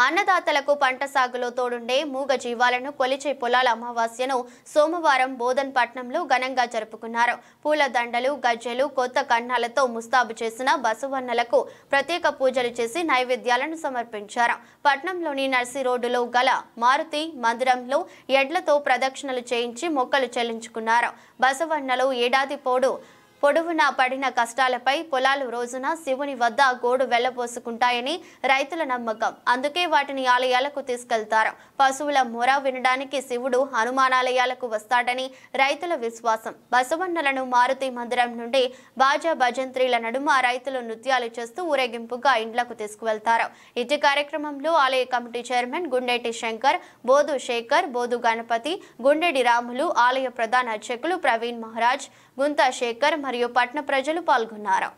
అన్నదాతలకు పంట సాగులో తోడుండే మూగ జీవాలను కొలిచే పొలాల అమావాస్యను సోమవారం బోధన్పట్నంలో ఘనంగా జరుపుకున్నారు. పూల దండలు, గజ్జెలు, కొత్త కన్నాలతో ముస్తాబు చేసిన బసవన్నలకు ప్రత్యేక పూజలు చేసి నైవేద్యాలను సమర్పించారు. పట్నంలోని నర్సీ రోడ్డులో గల మారుతి మందిరంలో ఎడ్లతో ప్రదక్షిణలు చేయించి మొక్కలు చెల్లించుకున్నారు. బసవన్నలు ఏడాది పొడవునా పడిన కష్టాలపై పొలాలు రోజున శివుని వద్ద గోడు వెళ్లబోసుకుంటాయని రైతుల నమ్మకం. అందుకే వాటిని ఆలయాలకు తీసుకెళ్తారు. పశువుల మొర వినడానికి శివుడు హనుమానాలయాలకు వస్తాడని రైతుల విశ్వాసం. బసవన్నలను మారుతి మందిరం నుండి బాజా భజంత్రీల నడుమ రైతులు నృత్యాలు చేస్తూ ఊరేగింపుగా ఇండ్లకు తీసుకువెళ్తారు. ఇటు కార్యక్రమంలో ఆలయ కమిటీ చైర్మన్ గుండెటి శంకర్, బోధు శేఖర్, బోధు గణపతి, గుండెడి రాములు, ఆలయ ప్రధాన అర్చకులు ప్రవీణ్ మహారాజ్, గుంతా శేఖర్ మరియు పట్న ప్రజలు పాల్గొన్నారు.